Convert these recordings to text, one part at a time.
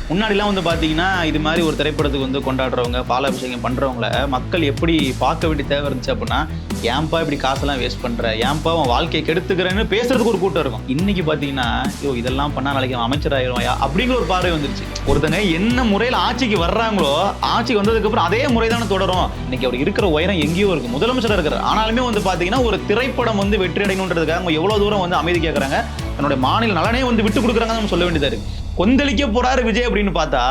முன்னாடிலாம் வந்து பார்த்தீங்கன்னா இது மாதிரி ஒரு திரைப்படத்துக்கு வந்து கொண்டாடுறவங்க பாலாபிஷேகம் பண்ணுறவங்கள மக்கள் எப்படி பார்க்க வேண்டிய தேவை இருந்துச்சு அப்படின்னா, ஏன்பா இப்படி காசெல்லாம் வேஸ்ட் பண்ணுற, ஏன்பா அவன் வாழ்க்கையை கெடுத்துக்கிறேன்னு பேசுறதுக்கு ஒரு கூட்டம் இருக்கும். இன்னைக்கு பார்த்தீங்கன்னா இதெல்லாம் பண்ணா நாளைக்கு அவன் அமைச்சராயிருவாயா அப்படிங்கிற ஒரு பார்வை வந்துருச்சு. ஒருத்தங்க என்ன முறையில் ஆட்சிக்கு வர்றாங்களோ ஆட்சிக்கு வந்ததுக்கப்புறம் அதே முறை தானே தொடரும். இன்னைக்கு அவர் இருக்கிற உயரம் எங்கேயோ இருக்கு, முதலமைச்சராக இருக்கிறார். ஆனாலுமே வந்து பார்த்தீங்கன்னா ஒரு திரைப்படம் வந்து வெற்றி அடையணுன்றதுக்காக அவங்க எவ்வளோ தூரம் வந்து அமைதி கேட்குறாங்க, தன்னுடைய மாநில நலனே வந்து விட்டு கொடுக்குறாங்கன்னு நம்ம சொல்ல வேண்டியதா இருக்கு. கொந்தளிக்க போறாரு விஜய் அப்படின்னு பார்த்தா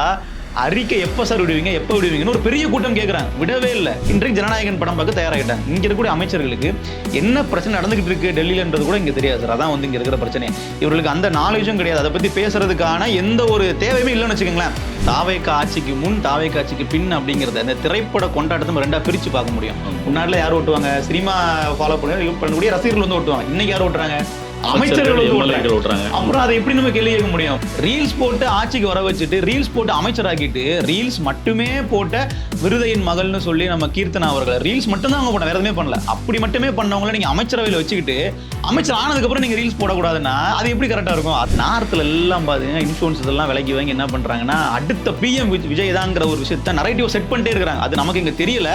அறிக்கை எப்ப சார் விடுவீங்க, எப்ப விடுவீங்கன்னு ஒரு பெரிய கூட்டம் கேட்கறாங்க. விடவே இல்லை. இன்றைக்கு ஜனநாயகன் படம் பார்க்க தயாராகிட்டாங்க. இங்க இருக்கக்கூடிய அமைச்சர்களுக்கு என்ன பிரச்சனை நடந்துகிட்டு இருக்கு டெல்லியிலன்றது கூட இங்க தெரியாது சார். அதான் வந்து இங்க இருக்கிற பிரச்சனை. இவர்களுக்கு அந்த நாலேஜும் கிடையாது. அதை பத்தி பேசுறதுக்கான எந்த ஒரு தேவையுமே இல்லைன்னு வச்சுக்கோங்களேன். தாவேக்கா ஆட்சிக்கு முன் தாவேக்கா ஆட்சிக்கு பின் அப்படிங்கிறத அந்த திரைப்பட கொண்டாட்டத்தை நம்ம ரெண்டா பிரிச்சு பார்க்க முடியும். முன்னாடில யார் ஓட்டுவாங்க, சினிமா ஃபாலோ பண்ணக்கூடிய ரசிகர்கள் வந்து ஓட்டுவாங்க. இன்னைக்கு யார் ஓட்டுறாங்க, அமைச்சர்கள் ஓட்டுறாங்க. அப்புறம் அதை எப்படி நம்ம கேள்வி கேட்க முடியும்? ரீல்ஸ் போட்டு ஆட்சிக்கு வர வச்சுட்டு ரீல்ஸ் போட்டு அமைச்சராக்கிட்டு ரீல்ஸ் மட்டுமே போட்ட விருதையின் மகள்னு சொல்லி நம்ம கீர்த்தனா அவர்களை ரீல்ஸ் மட்டும் தான் அவங்க பண்ண, வேற எதுவுமே பண்ணல. அப்படி மட்டுமே பண்ணவங்கள நீங்க அமைச்சரவையில் வச்சுக்கிட்டு அமைச்சர் ஆனதுக்கு அப்புறம் நீங்க ரீல்ஸ் போடக்கூடாதுன்னா அது எப்படி கரெக்டா இருக்கும்? நார்த்ல எல்லாம் பாத்தீங்கன்னா இன்ஃபுளுன்சர்ஸ் எல்லாம் விலைக்கு வாங்கி என்ன பண்றாங்கன்னா அடுத்த பிஎம் விஜய் தாங்கிற ஒரு விஷயத்த நரேட்டிவ் செட் பண்ணிட்டே இருக்காங்க. அது நமக்கு இங்க தெரியல.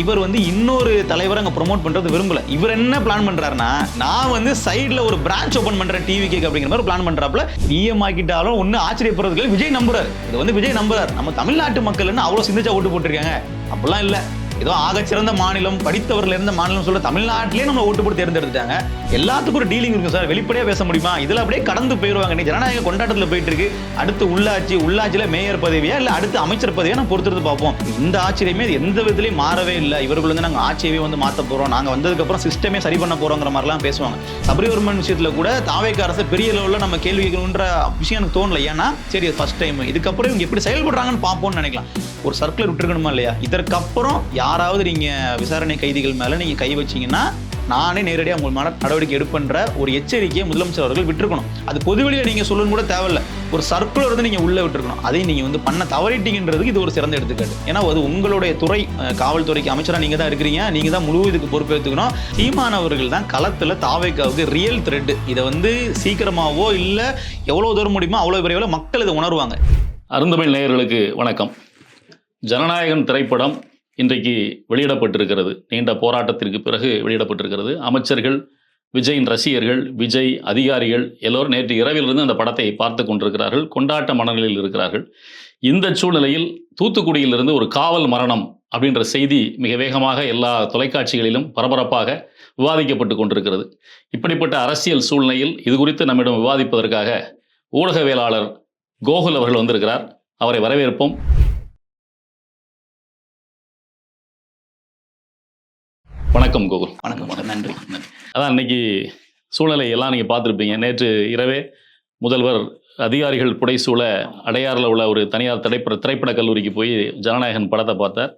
இவர் வந்து இன்னொரு தலைவரை அங்கே ப்ரொமோட் பண்றது விரும்பல. இவர் என்ன பிளான் பண்றாருன்னா, நான் வந்து சைட்ல ஒரு பிரான்ச் ஓபன் பண்றேன் டிவி கேக் அப்படிங்கிற மாதிரி பிளான் பண்றாப்ல. பிஎம் ஆக்கிட்டாலும் ஒன்னும் ஆச்சரியப்படுறதுக்கு விஜய் நம்புறாரு. இது வந்து விஜய் நம்புறாரு. நம்ம தமிழ்நாட்டு மக்கள் என்ன அவ்வளவு சிந்திச்சா ஓட்டு போட்டிருக்காங்க அப்படிலாம் இல்ல. ஏதோ ஆகச்சிறந்த மாநிலம், படித்தவர்கள் இருந்த மாநிலம் சொல்ல தமிழ்நாட்டிலே நம்ம ஓட்டு போட்டு தேர்ந்தெடுத்தாங்க. எல்லாத்துக்கும் ஒரு டீலிங் இருக்கு சார். வெளிப்படையா பேச முடியுமா? இதுல அப்படியே கடந்து போயிருவாங்க. நீ ஜனநாயக கொண்டாட்டத்தில் போயிட்டு இருக்கு. அடுத்து உள்ளாட்சியில மேயர் பதவியா இல்ல அடுத்து அமைச்சர் பதவியா நம்ம பொறுத்திருந்து பார்ப்போம். இந்த ஆட்சியுமே எந்த விதத்திலையும் மாறவே இல்லை. இவர்கள் வந்து நாங்க ஆட்சியவே வந்து மாற்ற போறோம், நாங்க வந்ததுக்கு அப்புறம் சிஸ்டமே சரி பண்ண போறோங்கிற மாதிரிலாம் பேசுவாங்க. சபரிவர்மன் விஷயத்துல கூட தாவேக்கா அரசு பெரிய லெவலில் நம்ம கேள்வி கேட்கணுன்ற விஷயம் எனக்கு தோணல. ஏன்னா சரி ஃபர்ஸ்ட் டைம், இதுக்கப்புறம் இவங்க எப்படி செயல்படுறாங்கன்னு பார்ப்போம்னு நினைக்கலாம். ஒரு சர்க்குலர் விட்டுருக்கணுமா இல்லையா? இதற்கப்புறம் யாராவது நீங்க விசாரணை கைதிகள் மேல நீங்க கை வச்சீங்கன்னா நானே நேரடியாக உங்கள் மேல நடவடிக்கை எடுப்பன்ற ஒரு எச்சரிக்கையை முதலமைச்சர் அவர்கள் விட்டுருக்கணும். அது பொதுவெளியில நீங்க சொல்லணும் கூட தேவையில்லை. ஒரு சர்க்குலர் வந்து நீங்க உள்ள விட்டுருக்கணும். அதையும் நீங்க வந்து பண்ண தவறிட்டீங்கன்றதுக்கு இது ஒரு சிறந்த எடுத்துக்காட்டு. ஏன்னா அது உங்களுடைய துறை, காவல்துறைக்கு அமைச்சரா நீங்க தான் இருக்கிறீங்க. நீங்க தான் முழு இதுக்கு பொறுப்பேற்றுக்கணும். சீமான் அவர்கள் தான் களத்துல தாவேக்காவுக்கு ரியல் த்ரெட். இதை வந்து சீக்கிரமாவோ இல்ல எவ்வளவு தூரம் முடியுமோ அவ்வளவு விரைவில் மக்கள் இதை உணர்வாங்க. அருந்தமிழ் நேயர்களுக்கு வணக்கம். ஜனநாயகன் திரைப்படம் இன்றைக்கு வெளியிடப்பட்டிருக்கிறது. நீண்ட போராட்டத்திற்கு பிறகு வெளியிடப்பட்டிருக்கிறது. அமைச்சர்கள், விஜயின் ரசிகர்கள், விஜய் அதிகாரிகள் எல்லோரும் நேற்று இரவிலிருந்து அந்த படத்தை பார்த்து கொண்டிருக்கிறார்கள். கொண்டாட்ட மனநிலையில் இருக்கிறார்கள். இந்த சூழ்நிலையில் தூத்துக்குடியிலிருந்து ஒரு காவல் மரணம் அப்படின்ற செய்தி மிக வேகமாக எல்லா தொலைக்காட்சிகளிலும் பரபரப்பாக விவாதிக்கப்பட்டு கொண்டிருக்கிறது. இப்படிப்பட்ட அரசியல் சூழ்நிலையில் இது குறித்து நம்மிடம் விவாதிப்பதற்காக ஊடகவியலாளர் கோகுல் அவர்கள் வந்திருக்கிறார். அவரை வரவேற்போம். வணக்கம் கோகுல். வணக்கம். நன்றி. அதான் இன்னைக்கு சூழ்நிலை எல்லாம் நீங்கள் பார்த்துருப்பீங்க. நேற்று இரவே முதல்வர் அதிகாரிகள் புடைசூழ அடையாறில் உள்ள ஒரு தனியார் திரைப்பட கல்லூரிக்கு போய் ஜனநாயகன் படத்தை பார்த்தார்.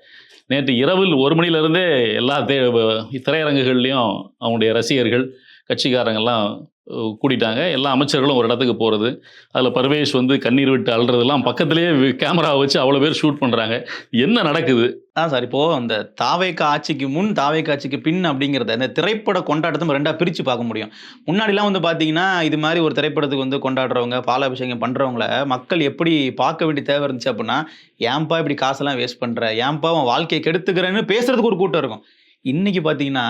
நேற்று இரவில் 1 மணிலேருந்தே எல்லா திரையரங்குகள்லையும் அவங்களுடைய ரசிகர்கள், கட்சிக்காரங்கள்லாம் கூட்டிட்டாங்க. எல்லா அமைச்சர்களும் ஒரு இடத்துக்கு போகிறது, அதில் பர்வேஷ் வந்து கண்ணீர் விட்டு அழுறதெல்லாம் பக்கத்துலேயே கேமரா வச்சு அவ்வளோ பேர் ஷூட் பண்ணுறாங்க. என்ன நடக்குது? சார், இப்போ அந்த தாவேக்கா ஆட்சிக்கு முன் தாவேக்கா ஆட்சிக்கு பின் அப்படிங்கிறத இந்த திரைப்பட கொண்டாட்டத்தை நம்ம ரெண்டா பிரிச்சு பார்க்க முடியும். முன்னாடிலாம் வந்து பார்த்தீங்கன்னா இது மாதிரி ஒரு திரைப்படத்துக்கு வந்து கொண்டாடுறவங்க பாலாபிஷேகம் பண்ணுறவங்கள மக்கள் எப்படி பார்க்க வேண்டிய தேவை இருந்துச்சு அப்படின்னா, ஏன்பா இப்படி காசெல்லாம் வேஸ்ட் பண்ணுற, ஏன்பா அவன் வாழ்க்கையை கெடுத்துக்கிறேன்னு பேசுறதுக்கு ஒரு கூட்டம் இருக்கும். இன்னைக்கு பார்த்தீங்கன்னா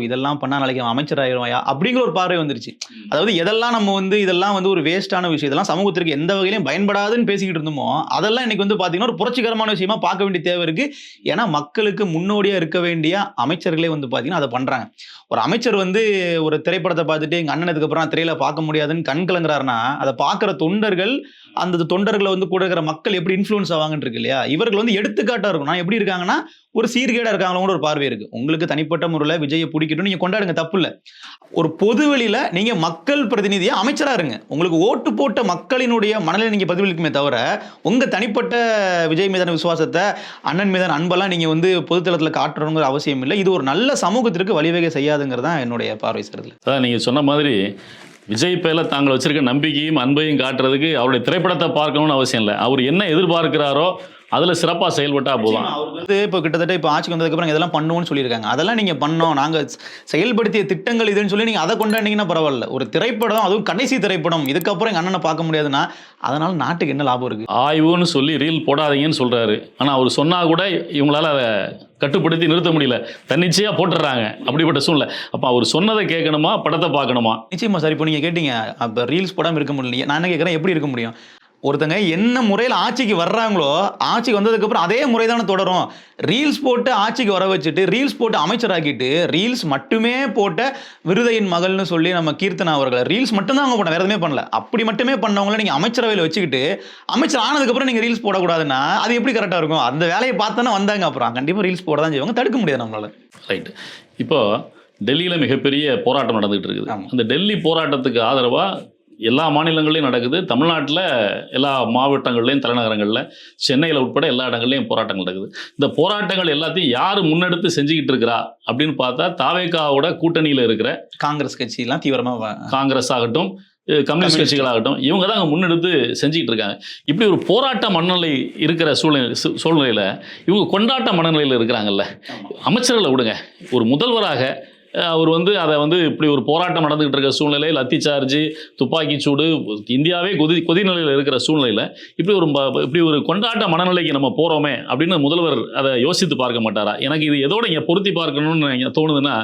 இதெல்லாம் பண்ணா நாளைக்கு அவன் அமைச்சராயிருவாயா அப்படிங்கிற ஒரு பார்வை வந்துருச்சு. அதாவது எதெல்லாம் நம்ம வந்து இதெல்லாம் வந்து ஒரு வேஸ்டான விஷயம், இதெல்லாம் சமூகத்திற்கு எந்த வகையிலையும் பயன்படாதுன்னு பேசிக்கிட்டு இருந்தோமோ அதெல்லாம் இன்னைக்கு வந்து பார்த்தீங்கன்னா ஒரு புரட்சிகரமான விஷயமா பார்க்க வேண்டிய தேவை இருக்கு. ஏன்னா மக்களுக்கு முன்னோடியா இருக்க வேண்டிய அமைச்சர்களே வந்து பார்த்தீங்கன்னா அதை பண்றாங்க. ஒரு அமைச்சர் வந்து ஒரு திரைப்படத்தை பார்த்துட்டு எங்க அண்ணனுக்கு அப்புறம் திரையில பார்க்க முடியாதுன்னு கண் கலங்குறாருன்னா அதை பார்க்குற தொண்டர்கள், அந்த தொண்டர்களை வந்து கூட இருக்கிற மக்கள் எப்படி இன்ஃப்ளூயன்ஸ் ஆவாங்கன்னு இருக்கு இல்லையா? இவர்கள் வந்து எடுத்துக்காட்டா இருக்கும். நான் எப்படி இருக்காங்கன்னா ஒரு சீர்கேடா இருக்காங்களோட ஒரு பார்வை இருக்கு. உங்களுக்கு தனிப்பட்ட முறையில் விஜயை பிடிக்கட்டும், நீங்க கொண்டாடுங்க, தப்பு இல்லை. ஒரு பொது வெளியில நீங்க மக்கள் பிரதிநிதியா அமைச்சரா இருங்க. உங்களுக்கு ஓட்டு போட்ட மக்களினுடைய மனநிலை நீங்க பதிலளிக்குமே தவிர உங்க தனிப்பட்ட விஜய் மீதான விசுவாசத்தை, அண்ணன் மீதான அன்பெல்லாம் நீங்க வந்து பொதுத்தளத்தில் காட்டணுங்கிற அவசியம் இல்லை. இது ஒரு நல்ல சமூகத்திற்கு வழிவகை செய்யாதுங்கிறது தான் என்னுடைய பார்வை சார். அதான் நீங்க சொன்ன மாதிரி விஜய் பேர்ல தாங்கள் வச்சிருக்க நம்பிக்கையும் அன்பையும் காட்டுறதுக்கு அவருடைய திரைப்படத்தை பார்க்கணும்னு அவசியம் இல்லை. அவர் என்ன எதிர்பார்க்கிறாரோ அதில் சிறப்பாக செயல்பட்டா போதும். அவருக்கு வந்து இப்போ கிட்டத்தட்ட இப்போ ஆட்சிக்கு வந்ததுக்கப்புறம் இதெல்லாம் பண்ணுவோம்னு சொல்லியிருக்காங்க. அதெல்லாம் நீங்கள் பண்ணோம், நாங்கள் செயல்படுத்திய திட்டங்கள் இதுன்னு சொல்லி நீங்கள் அதை கொண்டாடினீங்கன்னா பரவாயில்ல. ஒரு திரைப்படம், அதுவும் கடைசி திரைப்படம், இதுக்கப்புறம் எங்கள் அண்ணனை பார்க்க முடியாதுன்னா அதனால நாட்டுக்கு என்ன லாபம் இருக்குது? ஆய்வுன்னு சொல்லி ரீல் போடாதீங்கன்னு சொல்கிறாரு. ஆனால் அவர் சொன்னால் கூட இவங்களால அதை கட்டுப்படுத்தி நிறுத்த முடியல, தன்னிச்சையாக போட்டுடுறாங்க. அப்படிப்பட்ட சூழ்நிலை. அப்போ அவர் சொன்னதை கேட்கணுமா, படத்தை பார்க்கணுமா? நிச்சயமா சார். இப்போ நீங்கள் கேட்டீங்க அப்போ ரீல்ஸ் போடாமல் இருக்க முடியல. நான் என்ன கேட்குறேன், எப்படி இருக்க முடியும்? ஒருத்தங்க என்ன முறையில் ஆட்சிக்கு வர்றாங்களோ, ஆட்சிக்கு வந்ததுக்கப்புறம் அதே முறை தானே தொடரும். ரீல்ஸ் போட்டு ஆட்சிக்கு வர வச்சுட்டு, ரீல்ஸ் போட்டு அமைச்சராக்கிட்டு, ரீல்ஸ் மட்டுமே போட்ட விருதையின் மகள்னு சொல்லி நம்ம கீர்த்தனா அவர்கள் ரீல்ஸ் மட்டும் தான் அவங்க பண்ண, வேற எதுவுமே பண்ணல. அப்படி மட்டுமே பண்ணவங்கள நீங்கள் அமைச்சரவையில் வச்சுக்கிட்டு, அமைச்சர் ஆனதுக்கப்புறம் நீங்கள் ரீல்ஸ் போடக்கூடாதுன்னா அது எப்படி கரெக்டாக இருக்கும்? அந்த வேலையை பார்த்தானே வந்தாங்க. அப்புறம் கண்டிப்பாக ரீல்ஸ் போட தான் செய்வாங்க, தடுக்க முடியாது நம்மளால. ரைட். இப்போ டெல்லியில் மிகப்பெரிய போராட்டம் நடந்துகிட்டு இருக்குது. அந்த டெல்லி போராட்டத்துக்கு ஆதரவாக எல்லா மாநிலங்கள்லையும் நடக்குது. தமிழ்நாட்டில் எல்லா மாவட்டங்கள்லையும், தலைநகரங்களில், சென்னையில் உட்பட எல்லா இடங்கள்லையும் போராட்டங்கள் நடக்குது. இந்த போராட்டங்கள் எல்லாத்தையும் யார் முன்னெடுத்து செஞ்சுக்கிட்டு இருக்கிறா அப்படின்னு பார்த்தா, தாவேகாவோட கூட்டணியில் இருக்கிற காங்கிரஸ் கட்சியெல்லாம் தீவிரமாக, காங்கிரஸ் ஆகட்டும், கம்யூனிஸ்ட் கட்சிகளாகட்டும், இவங்க தான் அங்கே முன்னெடுத்து செஞ்சுக்கிட்டு இருக்காங்க. இப்படி ஒரு போராட்ட மனநிலை இருக்கிற சூழ்நிலையில் இவங்க கொண்டாட்ட மனநிலையில் இருக்கிறாங்கல்ல. அமைச்சர்களை விடுங்க, ஒரு முதல்வராக அவர் வந்து அதை வந்து இப்படி ஒரு போராட்டம் நடந்துகிட்டு இருக்க சூழ்நிலை, லத்தி சார்ஜ், துப்பாக்கி சூடு, இந்தியாவே கொதிநிலையில் இருக்கிற சூழ்நிலையில் இப்படி ஒரு கொண்டாட்ட மனநிலைக்கு நம்ம போகிறோமே அப்படின்னு முதல்வர் அதை யோசித்து பார்க்க மாட்டாரா? எனக்கு இது எதோட இங்கே பொருத்தி பார்க்கணும்னு தோணுதுன்னா,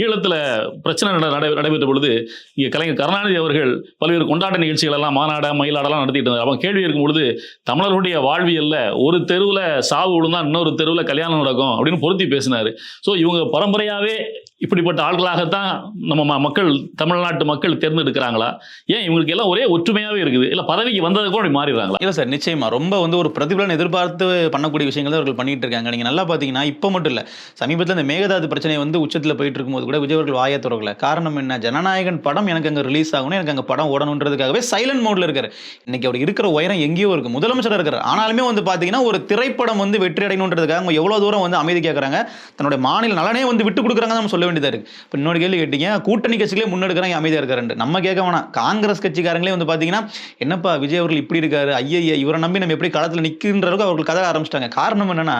ஈழத்தில் பிரச்சனை நடைபெற்ற பொழுது இங்கே கலைஞர் கருணாநிதி அவர்கள் பல்வேறு கொண்டாட்ட நிகழ்ச்சிகள் எல்லாம், மாநாட மயிலாடெல்லாம் நடத்திட்டு இருந்தார். அவன் கேள்வி இருக்கும் பொழுது, தமிழர்களுடைய வாழ்வியல்ல ஒரு தெருவில் சாவு விழுந்தா இன்னொரு தெருவில் கல்யாணம் நடக்கும் அப்படின்னு பொருத்தி பேசினார். ஸோ இவங்க பரம்பரையாகவே இப்படிப்பட்ட ஆட்களாகத்தான் நம்ம மக்கள், தமிழ்நாட்டு மக்கள் தேர்ந்தெடுக்கிறாங்களா? ஏன் இவங்களுக்கு எல்லாம் ஒரே ஒற்றுமையாகவே இருக்குது? இல்லை பதவிக்கு வந்தது கூட அப்படி மாறிடுறாங்களா? இல்லை சார், நிச்சயமா ரொம்ப வந்து ஒரு பிரதிபலன் எதிர்பார்த்து பண்ணக்கூடிய விஷயங்கள் தான் அவர்கள் பண்ணிட்டு இருக்காங்க. நீங்கள் நல்லா பார்த்தீங்கன்னா, இப்போ மட்டும் இல்லை, சமீபத்தில் இந்த மேகதாது பிரச்சனை வந்து உச்சத்தில் போயிட்டு இருக்கும்போது கூட விஜய் அவர்கள் வாயை திறக்கல. காரணம் என்ன? ஜனநாயகன் படம் எனக்கு அங்கே ரிலீஸ் ஆகணும், எனக்கு அங்கே படம் ஓடணுன்றதுக்காகவே சைலண்ட் மோட்ல இருக்காரு. இன்னைக்கு அவர் இருக்கிற உயரம் எங்கேயோ இருக்கு, முதலமைச்சராக இருக்காரு. ஆனாலுமே வந்து பார்த்தீங்கன்னா, ஒரு திரைப்படம் வந்து வெற்றி அடையணுன்றதுக்காக அவங்க எவ்வளோ தூரம் வந்து அமைதி கேட்குறாங்க, தன்னுடைய மாநில நலனே வந்து விட்டு கொடுக்குறாங்க நம்ம சொல்ல வேண்டியதாக இருக்கு. இப்போ இன்னொரு கேள்வி கேட்டீங்க, கூட்டணி கட்சிகளே முன்னெடுக்கிறாங்க, அமைதியாக இருக்காரு. நம்ம கேட்க வேணாம், காங்கிரஸ் கட்சிக்காரங்களே வந்து பார்த்தீங்கன்னா, என்னப்பா விஜய் அவர்கள் இப்படி இருக்காரு, ஐயா இவரை நம்பி நம்ம எப்படி களத்தில் நிற்கின்ற அளவுக்கு அவர்கள் கதை ஆரம்பிச்சிட்டாங்க. காரணம் என்னன்னா,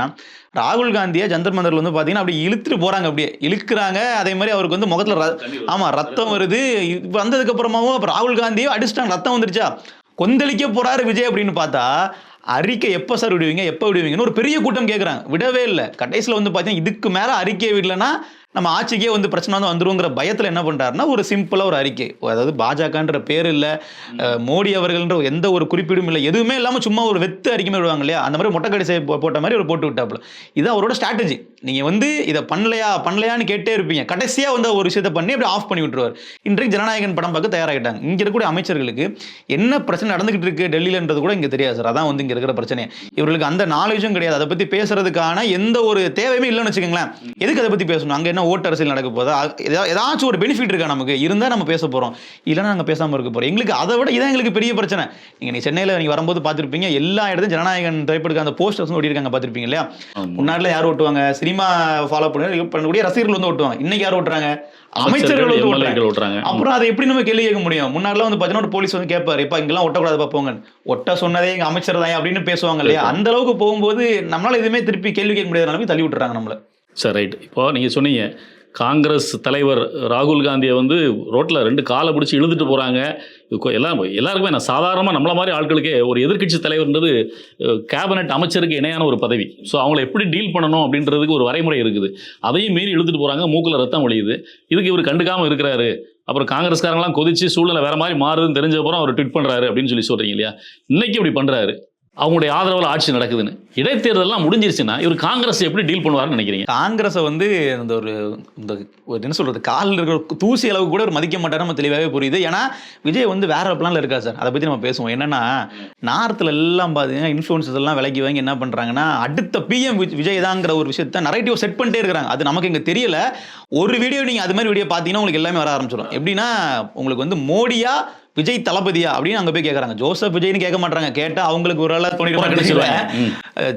ராகுல் காந்தியை ஜந்தர் மந்தரில் வந்து பார்த்தீங்கன்னா அப்படி இழுத்துட்டு போகிறாங்க, அப்படியே இழுக்கிறாங்க. அதே மாதிரி அவருக்கு வந்து முகத்தில் ரத்தம் வருது. வந்ததுக்கு அப்புறமாவும் அப்போ ராகுல் காந்தியை அடிச்சிட்டாங்க, ரத்தம் வந்துருச்சா, கொந்தளிக்க போறாரு விஜய் அப்படின்னு பார்த்தா, அறிக்கை எப்போ சார் விடுவீங்க, எப்போ விடுவீங்கன்னு ஒரு பெரிய கூட்டம் கேட்குறாங்க. விடவே இல்லை. கடைசியில் வந்து பார்த்தீங்கன்னா இதுக்கு மேலே அறிக்கையை விடலைன்னா நம்ம ஆட்சிக்கே வந்து பிரச்சனை வந்து வந்துருங்கிற பயத்தில் என்ன பண்ணுறாருன்னா, ஒரு சிம்பிளாக ஒரு அறிக்கை, அதாவது பாஜகன்ற பேர் இல்லை, மோடி அவர்கள்ன்ற எந்த ஒரு குறிப்பீடும் இல்லை, எதுவுமே இல்லாமல் சும்மா ஒரு வெத்து அறிக்கை விடுவாங்க இல்லையா, அந்த மாதிரி மொட்டைக்கடை போட்ட மாதிரி ஒரு போட்டு விட்டாப்புல. இது அவரோட ஸ்ட்ராட்டஜி. நீங்கள் வந்து இதை பண்ணலையான்னு கேட்டே இருப்பீங்க, கடைசியாக வந்து ஒரு விஷயத்தை பண்ணி அப்படி ஆஃப் பண்ணி விட்டுருவார். இன்றைக்கு ஜனநாயகன் படம் பார்க்க தயாராகிட்டாங்க. இங்கே இருக்கக்கூடிய அமைச்சர்களுக்கு என்ன பிரச்சனை நடந்துகிட்டு இருக்கு டெல்லியிலன்றது கூட இங்கே தெரியாது சார். அதான் வந்து இங்கே இருக்கிற பிரச்சனை. இவர்களுக்கு அந்த நாலேஜும் கிடையாது, அதை பற்றி பேசுறதுக்கான எந்த ஒரு தேவையுமே இல்லைன்னு வச்சுக்கோங்களேன். எதுக்கு அதை பற்றி பேசணும்? அங்கே என்ன ஓட்டு அரசியல் நடக்க போதா, ஏதாச்சும் ஒரு பெனிஃபிட் இருக்கா நமக்கு இருந்தால் நம்ம பேச போகிறோம், இல்லைன்னா நாங்கள் பேசாமல் இருக்க போகிறோம். எங்களுக்கு அதை விட இதான் எங்களுக்கு பெரிய பிரச்சனை. நீங்கள் சென்னையில் நீங்கள் வரும்போது பார்த்துருப்பீங்க, எல்லா இடத்துலையும் ஜனநாயகன் திரைப்படத்துக்கு அந்த போஸ்டர்ஸ் ஓட்டியிருக்காங்க, பார்த்துருப்பீங்க இல்லையா? முன்னாடியில் யார் ஓட்டுவாங்க? சினிமா ஃபாலோ பண்ணக்கூடிய ரசிகர்கள் வந்து ஓட்டுவாங்க. இன்னைக்கு யார் ஓட்டுறாங்க? அமைச்சர்கள் வந்து ஓட்டுறாங்க. அப்புறம் அதை எப்படி நம்ம கேள்வி கேட்க முடியும்? முன்னாடிலாம் வந்து பார்த்தீங்கன்னா போலீஸ் வந்து கேட்பாரு, இப்போ இங்கெல்லாம் ஒட்டக்கூடாது பார்ப்போங்க, ஒட்ட சொன்னதே எங்கள் அமைச்சர் தான் அப்படின்னு பேசுவாங்க இல்லையா? அந்த அளவுக்கு போகும்போது நம்மளால எதுவுமே திருப்பி கேள்வி கேட்க முடியாத நிலைமை தள்ளி விட்டுறாங்க நம்மள. சரி, ரைட். இப்போ நீங்கள் சொன்னீங்க, காங்கிரஸ் தலைவர் ராகுல் காந்தியை வந்து ரோட்டில் 2 காலை பிடிச்சி இழுத்துட்டு போகிறாங்க. எல்லாருக்குமே நான் சாதாரணமாக நம்மள மாதிரி ஆட்களுக்கே ஒரு எதிர்க்கட்சி தலைவர்ன்றது கேபினட் அமைச்சருக்கு இணையான ஒரு பதவி. ஸோ அவங்கள எப்படி டீல் பண்ணணும் அப்படின்றதுக்கு ஒரு வரைமுறை இருக்குது. அதையும் மீறி இழுத்துட்டு போகிறாங்க, மூக்கில் ரத்தம் ஒழியுது. இதுக்கு இவர் கண்டுக்காமல் இருக்கிறாரு. அப்புறம் காங்கிரஸ்காரங்களாம் கொதிச்சு சூழ்நிலை வேறு மாதிரி மாறுதுன்னு தெரிஞ்சப்பறம் அவர் ட்வீட் பண்ணுறாரு அப்படின்னு சொல்கிறீங்க இல்லையா? இன்னைக்கு இப்படி பண்ணுறாரு, அவங்களுடைய ஆதரவில் ஆட்சி நடக்குதுன்னு. இடைத்தேர்தலாம் முடிஞ்சிருச்சுன்னா இவர் காங்கிரஸ் எப்படி டீல் பண்ணுவார்னு நினைக்கிறீங்க? காங்கிரஸை வந்து இந்த என்ன சொல்கிறது, காலில் இருக்கிற தூசி அளவுக்கு கூட ஒரு மதிக்க மாட்டார், நம்ம தெளிவாகவே புரியுது. ஏன்னா விஜய் வந்து வேற பிளானில் இருக்கா சார். அதை பற்றி நம்ம பேசுவோம். என்னன்னா, நார்த்தில் எல்லாம் பார்த்தீங்கன்னா இன்ஃப்ளூயன்சஸ் எல்லாம் விலைக்கு வாங்கி என்ன பண்ணுறாங்கன்னா, அடுத்த பிஎம் விஜய் தாங்கிற ஒரு விஷயத்த நரேட்டிவ் செட் பண்ணிட்டே இருக்கிறாங்க. அது நமக்கு இங்கே தெரியல. ஒரு வீடியோ நீங்கள் அது மாதிரி வீடியோ பார்த்தீங்கன்னா உங்களுக்கு எல்லாமே வர ஆரம்பிச்சிடும். எப்படின்னா, உங்களுக்கு வந்து மோடியா விஜய் தளபதியா அப்படின்னு அங்க போய் கேட்கறாங்க. ஜோசப் விஜய்னு கேட்க மாட்டாங்க. கேட்டா அவங்களுக்கு ஒரு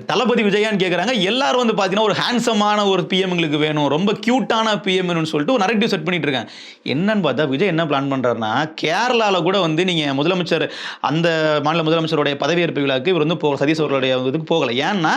தளபதி விஜயான்னு கேட்கறாங்க. எல்லாரும் வந்து பாத்தீங்கன்னா ஒரு ஹேண்ட்ஸமான ஒரு பிஎம் எங்களுக்கு வேணும், ரொம்ப கியூட்டான பிஎம் வேணும்னு சொல்லிட்டு ஒரு நரேட்டிவ் செட் பண்ணிட்டு இருக்காங்க. என்னன்னு பார்த்தா விஜய் என்ன பிளான் பண்றாருன்னா, கேரளால கூட வந்து நீங்க முதலமைச்சர் அந்த மாநில முதலமைச்சருடைய பதவியேற்பு விழாக்கு இவர் வந்து சதீஷ் அவர்களுடைய இதுக்கு போகல. ஏன்னா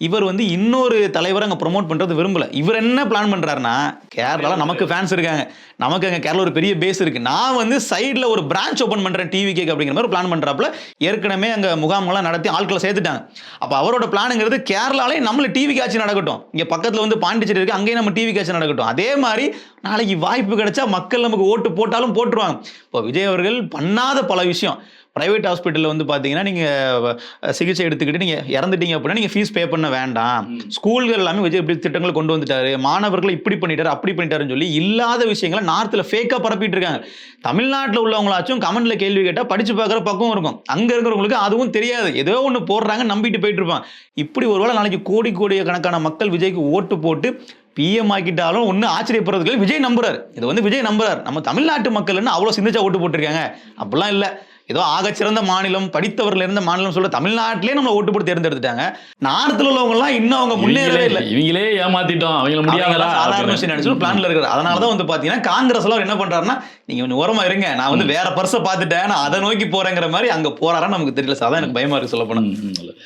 இவர் வந்து இன்னொரு தலைவரை அங்க ப்ரொமோட் பண்றது விரும்பல. இவர் என்ன பிளான் பண்றாருன்னா, கேரளால நமக்கு ஃபேன்ஸ் இருக்காங்க, நமக்கு அங்க கேரளா ஒரு பெரிய பேஸ் இருக்கு, நான் வந்து சைடுல ஒரு பிரான்ச் ஓபன் பண்றேன் டிவி கேக் அப்படிங்கிற மாதிரி பிளான் பண்றாப்ல. ஏற்கனவே அங்க முகாம்லாம் நடத்தி ஆட்களை சேர்த்துட்டாங்க. அப்ப அவரோட பிளானுங்கிறது கேரளாலே நம்மள டிவி காட்சி நடக்கட்டும், இங்க பக்கத்துல வந்து பாண்டிச்சேரி இருக்கு, அங்கேயே நம்ம டிவி காட்சி நடக்கட்டும். அதே மாதிரி நாளைக்கு வாய்ப்பு கிடைச்சா மக்கள் நமக்கு ஓட்டு போட்டாலும் போட்டுருவாங்க. இப்போ விஜய் அவர்கள் பண்ணாத பல விஷயம், பிரைவேட் ஹாஸ்பிட்டலில் வந்து பார்த்தீங்கன்னா நீங்கள் சிகிச்சை எடுத்துக்கிட்டு நீங்கள் இறந்துட்டீங்க அப்படின்னா நீங்கள் ஃபீஸ் பே பண்ண வேண்டாம். ஸ்கூல்கள் எல்லாமே விஜய் இப்படி திட்டங்கள் கொண்டு வந்துட்டாரு, மாணவர்களை இப்படி பண்ணிட்டாரு அப்படி பண்ணிட்டாருன்னு சொல்லி இல்லாத விஷயங்களை நார்த்தில் ஃபேக்காக பரப்பிட்டு இருக்காங்க. தமிழ்நாட்டில் உள்ளவங்களாச்சும் கமெண்ட்ல கேள்வி கேட்டால் படிச்சு பார்க்குற பக்கம் இருக்கும், அங்கே இருக்கிறவங்களுக்கு அதுவும் தெரியாது, ஏதோ ஒன்று போடுறாங்க நம்பிட்டு போயிட்டு இருப்பான். இப்படி ஒருவேளை நாளைக்கு கோடி கணக்கான மக்கள் விஜய்க்கு ஓட்டு போட்டு பிஎம் ஆக்கிட்டாலும் ஒன்றும் ஆச்சரியப்படுறதுக்கு விஜய் நம்புறாரு. இது வந்து விஜய் நம்புறாரு, நம்ம தமிழ்நாட்டு மக்கள்னு அவ்வளோ சிந்திச்சா ஓட்டு போட்டிருக்காங்க அப்படிலாம் இல்லை. ஏதோ ஆகச்சிறந்த மாநிலம், படித்தவர்கள் இருந்த மாநிலம் சொல்ல தமிழ்நாட்டிலே நம்ம ஓட்டு போட்டு தேர்ந்தெடுத்துட்டாங்க. நார்த்தில் உள்ளவங்க எல்லாம் இன்னும் அவங்க முன்னேறவே இல்லை, இவங்களே ஏமாத்திட்டோம், அவங்கள முடியாத சாதாரண விஷயம் நினைச்சு பிளான்ல இருக்கிறது. அதனாலதான் வந்து பாத்தீங்கன்னா காங்கிரஸ் எல்லாம் என்ன பண்றாருன்னா, நீங்க கொஞ்சம் ஓரமா இருங்க, நான் வந்து வேற பர்ச பார்த்துட்டேன், நான் அதை நோக்கி போறேங்கிற மாதிரி அங்க போறாரா நமக்கு தெரியல. அதான் எனக்கு பயமா இருக்கு சொல்ல போனா.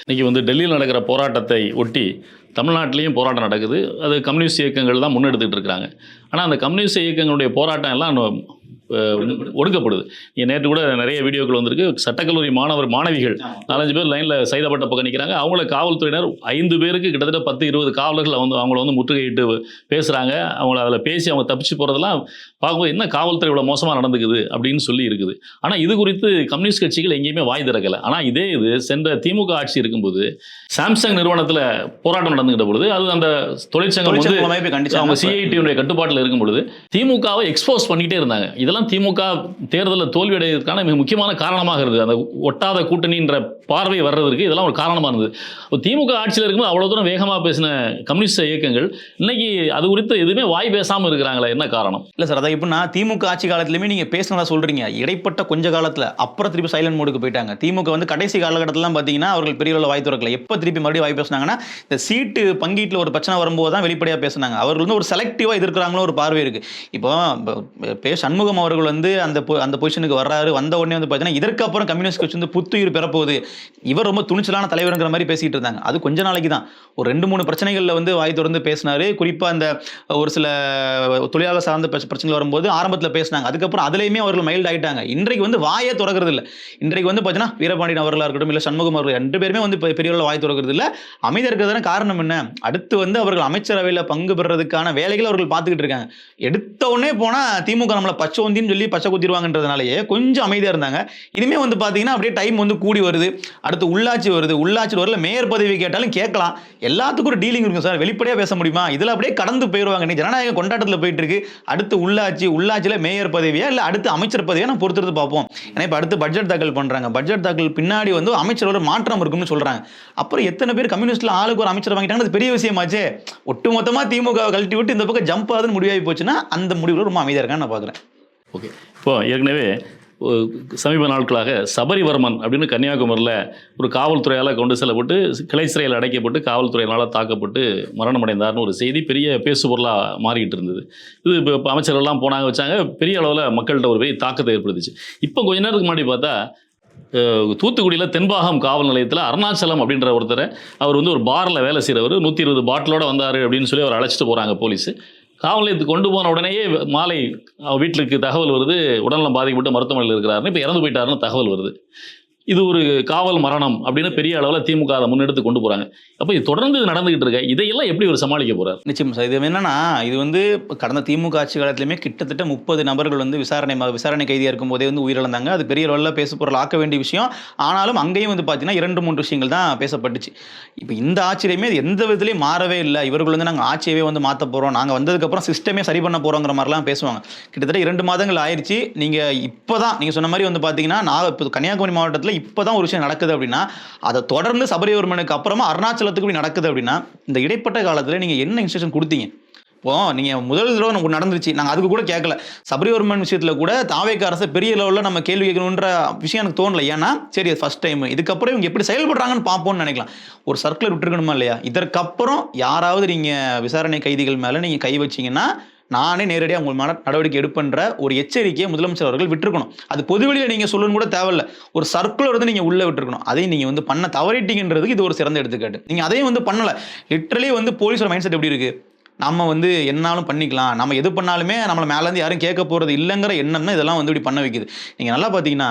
இன்னைக்கு வந்து டெல்லியில் நடக்கிற போராட்டத்தை ஒட்டி தமிழ்நாட்டிலையும் போராட்டம் நடக்குது. அது கம்யூனிஸ்ட் இயக்கங்கள் தான் முன்னெடுத்துட்டு இருக்கிறாங்க. ஆனால் அந்த கம்யூனிஸ்ட் இயக்கங்களுடைய போராட்டம் எல்லாம் ஒடுக்கப்படுது. நேற்று கூட நிறைய வீடியோக்கள் வந்திருக்கு. சட்டக்கல்லூரி மாணவிகள் 4-5 பேர் லைனில் சைதாப்பட்ட பக்கம் நிற்கிறாங்க. அவங்கள காவல்துறையினர் 5 பேருக்கு கிட்டத்தட்ட 10-20 காவலர்கள் அவங்கள வந்து முற்றுகையிட்டு பேசுகிறாங்க. அவங்கள அதில் பேசி அவங்க தப்பிச்சு போகிறதெல்லாம் பார்க்கும்போது என்ன காவல்துறை இவ்வளோ மோசமாக நடந்துக்குது அப்படின்னு சொல்லி இருக்குது. ஆனால் இது குறித்து கம்யூனிஸ்ட் கட்சிகள் எங்கேயுமே வாய் திறக்கலை. ஆனால் இதே இது சென்ற திமுக ஆட்சி இருக்கும்போது சாம்சங் நிறுவனத்தில் போராட்டம் நடந்துகிட்ட பொழுது, அது அந்த தொழிற்சங்கம் வந்து அவங்க சிஐடியுடைய கட்டுப்பாட்டில் இருக்கும் பொழுது திமுகவை எக்ஸ்போஸ் பண்ணிக்கிட்டே இருந்தாங்க. இதெல்லாம் திமுக தேர்தலில் தோல்வியடைவதற்கான மிக முக்கியமான காரணமாக இருந்தது. அந்த ஒட்டாத கூட்டணின்ற பார்வை வர்றதுக்கு இதெல்லாம் ஒரு காரணமாக இருந்தது. திமுக ஆட்சியில் இருக்கும்போது அவ்வளோ தூரம் வேகமாக பேசின கம்யூனிஸ்ட் இயக்கங்கள் இன்னைக்கு அது குறித்து எதுவுமே வாய் பேசாமல் இருக்கிறாங்களா? என்ன காரணம்? இல்லை சார், அதான் எப்படின்னா திமுக ஆட்சி காலத்திலுமே நீங்கள் பேசினதா சொல்கிறீங்க, இடைப்பட்ட கொஞ்ச காலத்தில் அப்புறம் திருப்பி சைலண்ட் மோடுக்கு போயிட்டாங்க. திமுக வந்து கடைசி காலகட்டத்திலாம் பார்த்தீங்கன்னா அவர்கள் பெரிய அளவில் வாய் திறக்கல. எப்போ திருப்பி மறுபடியும் வாய் பேசினாங்கன்னா இந்த சீட்டு பங்கீட்டில் ஒரு பிரச்சனை வரும்போது தான் வெளிப்படையாக பேசினாங்க. அவர்கள் வந்து ஒரு செலக்டிவாக எதிர்க்கிறாங்களோ ஒரு பார்வை இருக்குது. இப்போ சண்முகம் அவர்கள் வந்து அந்த பொசிஷனுக்கு வர்றாரு, வந்த உடனே வந்து பார்த்தீங்கன்னா இதற்கப்புறம் கம்யூனிஸ்ட் கட்சி வந்து புத்துயிர் பெறப்போகுது, இவர் ரொம்ப துணிச்சலான தலைவருங்கிற மாதிரி பேசிட்டு இருந்தாங்க. அது கொஞ்ச நாளைக்கு தான். ஒரு 2-3 பிரச்சனைகளில் வந்து வாய் திறந்து பேசினாரு. குறிப்பாக அந்த ஒரு சில தொழிலாளர் சார்ந்த பிரச்சனைகள் வரும்போது ஆரம்பத்தில் பேசினாங்க. அதுக்கப்புறம் அதுலேயுமே அவர்கள் மைல்டு ஆகிட்டாங்க. இன்றைக்கு வந்து வாயே திறக்கிறது இல்லை. இன்றைக்கு வந்து பார்த்தீங்கன்னா வீரபாண்டியன் அவர்களாக இருக்கட்டும், இல்லை சண்முகம் அவர்கள் 2 பேருமே வந்து பெரிய அளவில் வாய் திறக்கிறது இல்லை. அமைதியாக இருக்கிறதான காரணம் என்ன? அடுத்து வந்து அவர்கள் அமைச்சரவையில் பங்கு பெறுறதுக்கான வேலைகளை அவர்கள் பார்த்துக்கிட்டு இருக்காங்க. எடுத்த உடனே போனால் திமுக நம்மளை பச்சை சொல்லி பச்சை குத்திடுவாங்கன்றதுனாலேயே கொஞ்சம் அமைதியாக இருந்தாங்க. இனிமே வந்து பார்த்தீங்கன்னா அப்படியே டைம் வந்து கூடி வருது. அடுத்து உள்ளாட்சி வருது, உள்ளாட்சி வரல மேயர் பதவி கேட்டாலும் கேட்கலாம். எல்லாத்துக்கும் ஒரு டீலிங் இருக்கும் சார், வெளிப்படையாக பேச முடியுமா? இதில் அப்படியே கடந்து போயிடுவாங்க. நீ ஜனநாயக கொண்டாட்டத்தில் போயிட்டு இருக்கு. அடுத்து உள்ளாட்சியில் மேயர் பதவியா இல்லை அடுத்து அமைச்சர் பதவியா நான் பொறுத்திருந்து பார்ப்போம். ஏன்னா இப்போ அடுத்து பட்ஜெட் தாக்கல் பண்ணுறாங்க. பட்ஜெட் தாக்கல் பின்னாடி வந்து அமைச்சர் ஒரு மாற்றம் இருக்கும்னு சொல்கிறாங்க. அப்புறம் எத்தனை பேர் கம்யூனிஸ்ட்ல ஆளுக்கு ஒரு அமைச்சர் வாங்கிட்டாங்க, அது பெரிய விஷயமாச்சே. ஒட்டுமொத்தமாக திமுக கழட்டி விட்டு இந்த பக்கம் ஜம்ப் ஆகுதுன்னு முடிவாகி போச்சுன்னா அந்த முடிவில் ரொம்ப அமைதியாக இருக்கான்னு நான் பார்க்குறேன். ஓகே, இப்போ ஏற்கனவே சமீப நாட்களாக சபரிவர்மன் அப்படின்னு கன்னியாகுமரியில் ஒரு காவல்துறையால் கொண்டு செல்லப்பட்டு கிளை சிறையில் அடைக்கப்பட்டு காவல்துறையினால் தாக்கப்பட்டு மரணமடைந்தார்னு ஒரு செய்தி பெரிய பேசுபொருளாக மாறிக்கிட்டு இருந்தது. இது இப்போ அமைச்சர்கள்லாம் போனாங்க வச்சாங்க, பெரிய அளவில் மக்கள்கிட்ட ஒரு பெரிய தாக்கத்தை ஏற்படுத்துச்சு. இப்போ கொஞ்ச நேரத்துக்கு முன்னாடி பார்த்தா தூத்துக்குடியில் தென்பாகம் காவல் நிலையத்தில் அருணாச்சலம் அப்படின்ற ஒருத்தரை, அவர் வந்து ஒரு பாரில் வேலை செய்கிறவர், 120 பாட்டிலோடு வந்தார் அப்படின்னு சொல்லி அவர் அழைச்சிட்டு போகிறாங்க போலீஸு. காவல் நிலையத்துக்கு கொண்டு போன உடனேயே மாலை வீட்டுக்கு தகவல் வருது, உடல்நலம் பாதிக்கப்பட்டு மருத்துவமனையில் இருக்கிறாருன்னு, இப்போ இறந்து போயிட்டாருன்னு தகவல் வருது. இது ஒரு காவல் மரணம் அப்படின்னு பெரிய அளவில் திமுக அதை முன்னெடுத்து கொண்டு போகிறாங்க. அப்போ இது தொடர்ந்து நடந்துகிட்டு இருக்க, இதையெல்லாம் எப்படி ஒரு சமாளிக்க போகிறார்? நிச்சயம் சார், இது என்னன்னா, இது வந்து கடந்த திமுக ஆட்சி காலத்திலுமே கிட்டத்தட்ட 30 நபர்கள் வந்து விசாரணை கைதியாக இருக்கும் போதே வந்து உயிரிழந்தாங்க. அது பெரிய அளவில் பேசுபொருள் ஆக்க வேண்டிய விஷயம். ஆனாலும் அங்கேயும் வந்து பார்த்தீங்கன்னா 2-3 விஷயங்கள் தான் பேசப்பட்டுச்சு. இப்போ இந்த ஆட்சியிலையுமே அது எந்த விதத்துலையும் மாறவே இல்லை. இவர்கள் வந்து நாங்கள் ஆட்சியவே வந்து மாற்ற போகிறோம், நாங்கள் வந்ததுக்கப்புறம் சிஸ்டமே சரி பண்ண போகிறோங்கிற மாதிரிலாம் பேசுவாங்க. கிட்டத்தட்ட 2 மாதங்கள் ஆயிடுச்சு. நீங்கள் இப்போ தான் நீங்கள் சொன்ன மாதிரி வந்து பார்த்தீங்கன்னா, நான் இப்போ கன்னியாகுமரி மாவட்டத்தில் இப்போதான் ஒரு விஷயம் நடக்குது அப்படின்னா, அதை தொடர்ந்து சபரிவர்மனுக்கு அப்புறமா அருணாச்சலத்துக்கு நடக்குது அப்படின்னா, இந்த இடைப்பட்ட காலத்தில் நீங்க என்ன இன்ஸ்ட்ரக்ஷன் கொடுத்தீங்க? இப்போ நீங்கள் முதல் தடவை நமக்கு நடந்துருச்சு, நாங்கள் அதுக்கு கூட கேட்கல. சபரிவர்மன் விஷயத்தில் கூட தாவேக அரசை பெரிய லெவலில் நம்ம கேள்வி கேட்கணுன்ற விஷயம் எனக்கு தோணலை. ஏன்னா சரி ஃபர்ஸ்ட் டைம், இதுக்கப்புறம் இவங்க எப்படி செயல்படுறாங்கன்னு பார்ப்போம்னு நினைக்கலாம். ஒரு சர்க்குலர் விட்டுருக்கணுமா இல்லையா? இதற்கப்புறம் யாராவது நீங்கள் விசாரணை கைதிகள் மேலே நீங்கள் கை வச்சிங்கன்னா நானே நேரடியாக உங்கள் மேலே நடவடிக்கை எடுப்பன்ற ஒரு எச்சரிக்கையை முதலமைச்சர் அவர்கள் விட்டுருக்கணும். அது பொதுவெளியில் நீங்கள் சொல்லணும் கூட தேவையில்ல. ஒரு சர்க்குலர் வந்து நீங்கள் உள்ளே விட்டுருக்கணும். அதையும் நீங்கள் வந்து பண்ண தவறிட்டீங்கன்றதுக்கு இது ஒரு சிறந்த எடுத்துக்காட்டு. நீங்கள் அதையும் வந்து பண்ணலை. லிட்டரலி வந்து போலீஸோட மைண்ட் செட் எப்படி இருக்குது? நம்ம வந்து என்னாலும் பண்ணிக்கலாம், நம்ம எது பண்ணாலுமே நம்மளை மேலேருந்து யாரும் கேட்க போகிறது இல்லைங்கிற எண்ணம் தான் இதெல்லாம் வந்து இப்படி பண்ண வைக்குது. நீங்கள் நல்லா பார்த்தீங்கன்னா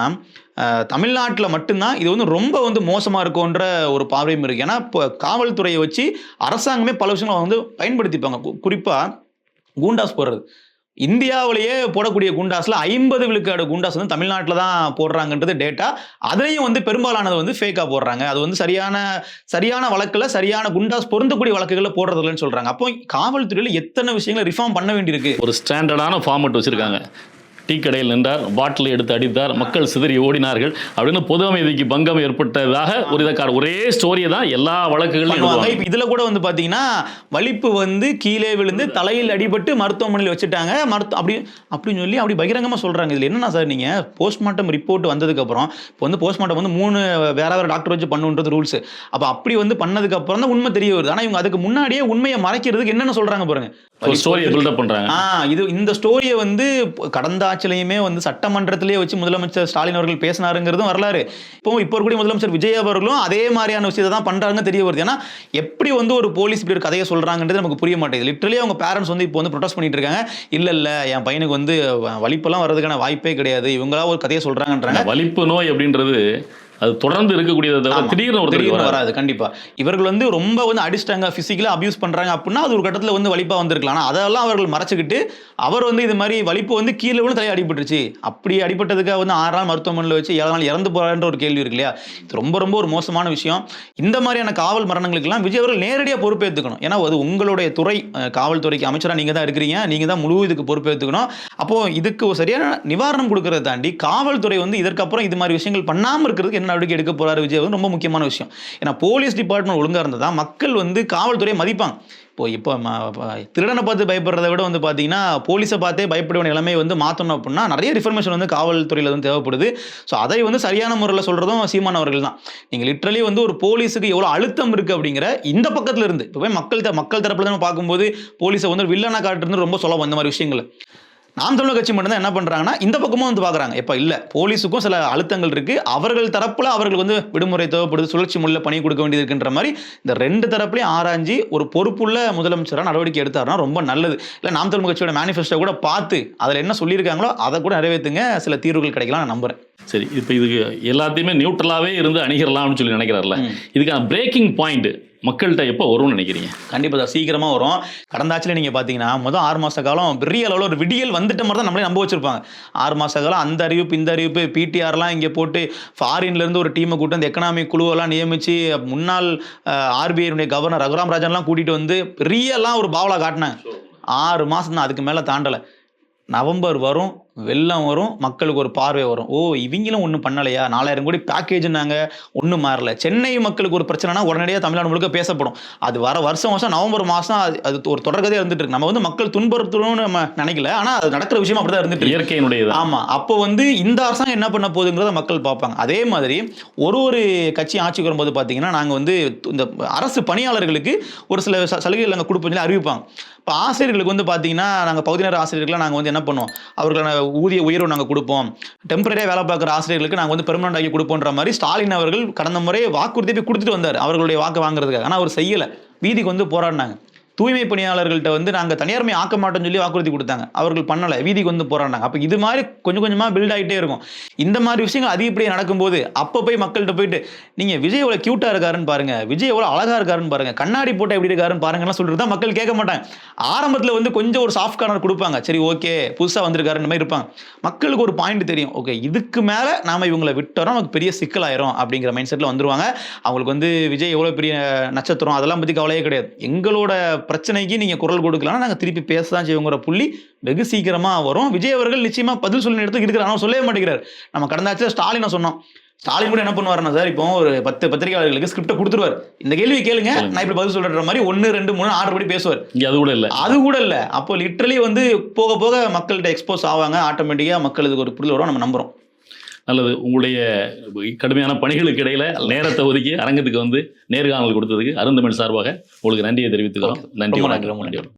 தமிழ்நாட்டில் மட்டும்தான் இது வந்து ரொம்ப வந்து மோசமாக இருக்கும்ன்ற ஒரு பார்வையும் இருக்குது. ஏன்னா இப்போ காவல்துறையை வச்சு அரசாங்கமே பல விஷயங்களை வந்து பயன்படுத்திப்பாங்க. குறிப்பாக கூண்டாஸ் போடுறது. இந்தியாவிலேயே போடக்கூடிய குண்டாஸ்ல 50 விழுக்காடு குண்டாஸ் வந்து தமிழ்நாட்டில் தான் போடுறாங்கன்றது டேட்டா. அதையும் வந்து பெரும்பாலானது வந்து ஃபேக்காக போடுறாங்க. அது வந்து சரியான வழக்கில் சரியான குண்டாஸ் பொருந்தக்கூடிய வழக்குகளில் போடுறதில்லன்னு சொல்றாங்க. அப்போ காவல்துறையில் எத்தனை விஷயங்களை ரிஃபார்ம் பண்ண வேண்டியிருக்கு. ஒரு ஸ்டாண்டர்டான ஃபார்மட் வச்சிருக்காங்க. டீ கடையில் நின்றார், பாட்டிலை எடுத்து அடித்தார், மக்கள் சிதறி ஓடினார்கள் அப்படின்னு பொது அமைதிக்கு பங்கம் ஏற்பட்டதாக ஒரு ஒரே ஸ்டோரியை தான் எல்லா வழக்குகளையும். இப்போ இதில் கூட வந்து பார்த்தீங்கன்னா வலிப்பு வந்து கீழே விழுந்து தலையில் அடிபட்டு மருத்துவமனையில் வச்சுட்டாங்க அப்படின்னு சொல்லி அப்படி பகிரங்கமாக சொல்கிறாங்க. இதில் என்னன்னா சார், நீங்கள் போஸ்ட்மார்ட்டம் ரிப்போர்ட் வந்ததுக்கப்புறம் இப்போ வந்து போஸ்ட்மார்ட்டம் வந்து 3 வேற டாக்டர் வச்சு பண்ணுன்றது ரூல்ஸ். அப்போ அப்படி வந்து பண்ணதுக்கப்புறம் தான் உண்மை தெரிய வருது. ஆனால் இவங்க அதுக்கு முன்னாடியே உண்மையை மறைக்கிறதுக்கு என்னென்ன சொல்கிறாங்க பாருங்க. ஸ்டோரியை பில்டப் பண்றாங்க. இந்த ஸ்டோரியை வந்து கடந்த ஆட்சியிலையுமே வந்து சட்டமன்றத்திலேயே வச்சு முதலமைச்சர் ஸ்டாலின் அவர்கள் பேசினாருங்கிறதும் வரலாறு. இப்போ இருக்கக்கூடிய முதலமைச்சர் விஜய் அவர்களும் அதே மாதிரியான விஷயத்தை தான் பண்றாங்க தெரிய வருது. ஏன்னா எப்படி வந்து ஒரு போலீஸ் இப்படி ஒரு கதையை சொல்றாங்கன்றது நமக்கு புரிய மாட்டேங்குது. லிட்டரலி அவங்க பேரண்ட்ஸ் வந்து இப்போ வந்து ப்ரொடெஸ்ட் பண்ணிட்டு இருக்காங்க. இல்ல என் பையனுக்கு வந்து வலிப்பெல்லாம் வர்றதுக்கான வாய்ப்பே கிடையாது, இவங்களா ஒரு கதையை சொல்றாங்கன்றாங்க. வலிப்பு நோய் அப்படின்றது அது தொடர்ந்து இருக்கக்கூடியதை தவிர திடீர்னு வராது. கண்டிப்பா இவர்கள் வந்து ரொம்ப வந்து அடிச்சிட்டாங்க, பிசிக்கலா அபியூஸ் பண்றாங்க அப்படின்னா அது ஒரு கட்டத்தில் வந்து வலிப்பா வந்திருக்கலாம். ஆனால் அதெல்லாம் அவர்கள் மறைச்சிக்கிட்டு அவர் வந்து இது மாதிரி வலிப்பு வந்து கீழே விழுந்து தலையை அடிபட்டுருச்சு, அப்படி அடிபட்டதுக்காக வந்து 6 நாள் மருத்துவமனையில் வச்சு 7 நாள் இறந்து போறான்ற ஒரு கேள்வி இருக்கு இல்லையா? இது ரொம்ப ஒரு மோசமான விஷயம். இந்த மாதிரியான காவல் மரணங்களுக்கெல்லாம் விஜய் அவர்கள் நேரடியாக பொறுப்பேற்றுக்கணும். ஏன்னா அது உங்களுடைய துறை, காவல்துறைக்கு அமைச்சராக நீங்கள் தான் இருக்கிறீங்க, நீங்கள் தான் முழு இதுக்கு பொறுப்பேற்றுக்கணும். அப்போ இதுக்கு சரியான நிவாரணம் கொடுக்கறத தாண்டி காவல்துறை வந்து இதற்கப்புறம் இது மாதிரி விஷயங்கள் பண்ணாமல் இருக்கிறதுக்கு என்ன நடவடிக்கை எடுக்க போறாரு விஜய் வந்து ரொம்ப முக்கியமான விஷயம். ஏன்னா போலீஸ் டிபார்ட்மெண்ட் ஒழுங்கா இருந்ததா மக்கள் வந்து காவல்துறையை மதிப்பாங்க. இப்போ திருடனை பார்த்து பயப்படுறதை விட வந்து பார்த்தீங்கன்னா போலீஸை பார்த்தே பயப்பட வேண்டிய நிலைமை வந்து மாற்றணும் அப்படின்னா நிறைய ரிஃபர்மேஷன் வந்து காவல்துறையில் வந்து தேவைப்படுது. ஸோ அதை வந்து சரியான முறையில் சொல்கிறதும் சீமான் அவர்கள் தான். நீங்கள் லிட்ரலி வந்து ஒரு போலீஸுக்கு எவ்வளோ அழுத்தம் இருக்குது அப்படிங்கிற இந்த பக்கத்தில் இருந்து இப்போ போய் மக்கள் தரப்புல தான் பார்க்கும்போது போலீஸை வந்து வில்லனா காட்டுறது ரொம்ப சுலபம். இந்த மாதிரி விஷயங்கள் நாம் தமிழர் கட்சி மட்டும்தான் என்ன பண்றாங்கன்னா இந்த பக்கமும் வந்து பார்க்குறாங்க. இப்போ இல்லை, போலீஸுக்கும் சில அழுத்தங்கள் இருக்கு, அவர்கள் தரப்புல அவர்களுக்கு வந்து விடுமுறை தேவைப்படுது, சுழற்சி முறையில் பணி கொடுக்க வேண்டியது இருக்குன்ற மாதிரி இந்த 2 தரப்புலையும் ஆராய்ச்சி ஒரு பொறுப்புள்ள முதலமைச்சராக நடவடிக்கை எடுத்தாருன்னா ரொம்ப நல்லது. இல்லை நாம் தமிழர் கட்சியோட மேனிஃபெஸ்டோ கூட பார்த்து அதில் என்ன சொல்லியிருக்காங்களோ அதை கூட நிறைவேற்றுங்க, சில தீர்வுகள் கிடைக்கலாம் நான் நம்புறேன். சரி, இப்போ இதுக்கு எல்லாத்தையுமே நியூட்ரலாகவே இருந்து அணிகிறலாம்னு சொல்லி நினைக்கிறார்ல, இதுக்கான பிரேக்கிங் பாயிண்ட் மக்கள்கிட்ட எப்போ வரும்னு நினைக்கிறீங்க? கண்டிப்பாக தான் சீக்கிரமாக வரும். கடந்த ஆட்சியில் நீங்கள் பார்த்தீங்கன்னா 6 மாத காலம் பெரிய அளவில் ஒரு விடியல் வந்துட்ட மாதிரி தான் நம்மளே நம்ப வச்சிருப்பாங்க. 6 மாத காலம் அந்த அறிவிப்பு இந்த அறிவிப்பு பிடிஆர்லாம் இங்கே போட்டு ஃபாரின்லேருந்து ஒரு டீமை கூட்டு அந்த எக்கனாமிக் குழுவெல்லாம் நியமித்து முன்னாள் ஆர்பிஐ கவர்னர் ரகுராம் ராஜன்லாம் கூட்டிகிட்டு வந்து பெரியலாம் ஒரு பாவலா காட்டினாங்க. 6 மாதம் தான், அதுக்கு மேலே தாண்டலை. நவம்பர் வரும், வெள்ளம் வரும், மக்களுக்கு ஒரு பார்வை வரும். ஓ இவங்களும் ஒன்றும் பண்ணலையா, 4000 கோடி பேக்கேஜ்னாங்க, ஒன்றும் மாறல. சென்னை மக்களுக்கு ஒரு பிரச்சனைனா உடனடியாக தமிழ்நாடு முழுக்க பேசப்படும். அது வருஷம் நவம்பர் மாதம் அது ஒரு தொடர்கதையாக இருந்துட்டு இருக்கு. நம்ம வந்து மக்கள் துன்புறுத்தணும்னு நம்ம நினைக்கல, ஆனால் அது நடக்கிற விஷயம் அப்படி தான் இருந்துட்டு இயற்கையினுடைய. ஆமாம், அப்போ வந்து இந்த அரசாங்கம் என்ன பண்ண போகுதுங்கிறத மக்கள் பார்ப்பாங்க. அதே மாதிரி ஒரு கட்சி ஆட்சிக்கு வரும்போது பார்த்தீங்கன்னா நாங்கள் வந்து இந்த அரசு பணியாளர்களுக்கு ஒரு சில சலுகைகள் நாங்கள் கொடுப்போம் சொல்லி அறிவிப்பாங்க. இப்போ ஆசிரியர்களுக்கு வந்து பார்த்தீங்கன்னா நாங்கள் பகுதி நேர ஆசிரியர்கள்லாம் நாங்கள் வந்து என்ன பண்ணுவோம், அவர்களான ஊதிய உயர்வு நாங்கள் கொடுப்போம், டெம்பரரியாக வேலை பார்க்குற ஆசிரியர்களுக்கு நாங்கள் வந்து பெர்மனன்ட் ஆகி கொடுப்போன்ற மாதிரி ஸ்டாலின் அவர்கள் கடந்த முறை வாக்குறுதி போய் கொடுத்துட்டு வந்தார் அவர்களுடைய வாக்கு வாங்குறதுக்காக. ஆனால் அவர் செய்யலை, வீதிக்கு வந்து போராடினாங்க. தூய்மை பணியாளர்கள்ட்ட வந்து நாங்கள் தனியார்மை ஆக்க மாட்டோம்னு சொல்லி வாக்குறுதி கொடுத்தாங்க, அவர்கள் பண்ணலை, வீதிக்கு வந்து போராடினாங்க. அப்போ இது மாதிரி கொஞ்சம் கொஞ்சமாக பில்ட் ஆகிட்டே இருக்கும். இந்த மாதிரி விஷயங்கள் அதிகப்படியாக நடக்கும்போது அப்போ போய் மக்கள்கிட்ட போயிட்டு நீங்கள் விஜய் எவ்வளோ க்யூட்டாக இருக்காருன்னு பாருங்க, விஜய் எவ்வளோ அழகாக இருக்காருன்னு பாருங்க, கண்ணாடி போட்டால் எப்படி இருக்காருன்னு பாருங்கன்னா சொல்லிட்டு தான் மக்கள் கேட்க மாட்டாங்க. ஆரம்பத்தில் வந்து கொஞ்சம் ஒரு சாஃப்ட் கார்னர் கொடுப்பாங்க, சரி ஓகே புதுசாக வந்திருக்காருன்னு மாதிரி இருப்பாங்க. மக்களுக்கு ஒரு பாயிண்ட் தெரியும், ஓகே இதுக்கு மேலே நாம் இவங்களை விட்டோம் நமக்கு பெரிய சிக்கலாயிரும் அப்படிங்கிற மைண்ட் செட்டில் வந்துருவாங்க. அவங்களுக்கு வந்து விஜய் எவ்வளோ பெரிய நட்சத்திரம் அதெல்லாம் பற்றி கவலையே கிடையாது. எங்களோட பிரச்சனைக்கு நீங்கள் குரல் கொடுக்கலாம், நாங்கள் திருப்பி பேச தான் செய்வோங்கிற புள்ளி வெகு சீக்கிரமாக வரும். விஜய் அவர்கள் நிச்சயமாக பதில் சொல்லி இடத்துக்கு இருக்கிறார், ஆனால் சொல்லவே மாட்டேங்கிறார். நம்ம கடந்த ஆட்சியில் ஸ்டாலினை சொன்னோம், ஸ்டாலின் கூட என்ன பண்ணுவாருன்னா சார், இப்போ ஒரு 10 பத்திரிகையாளர்களுக்கு ஸ்கிரிப்டை கொடுத்துருவார், இந்த கேள்வி கேளுங்க நான் இப்படி பதில் சொல்ற மாதிரி 1 2 3 ஆர்டர் படி பேசுவார். இங்கே அது கூட இல்லை, அது கூட இல்லை. அப்போ லிட்டரலி வந்து போக போக மக்கள்கிட்ட எக்ஸ்போஸ் ஆவாங்க, ஆட்டோமேட்டிக்காக மக்கள் இதுக்கு ஒரு புரிதல் வரும், நம்ம நம்புறோம். நல்லது. உங்களுடைய கடுமையான பணிகளுக்கு இடையில நேரத்தை ஒதுக்கி அரங்கத்துக்கு வந்து நேர்காணல் கொடுத்ததுக்கு அருந்தமிழ் சார்பாக உங்களுக்கு நன்றியை தெரிவித்துக்கிறோம். நன்றி, வணக்கம்.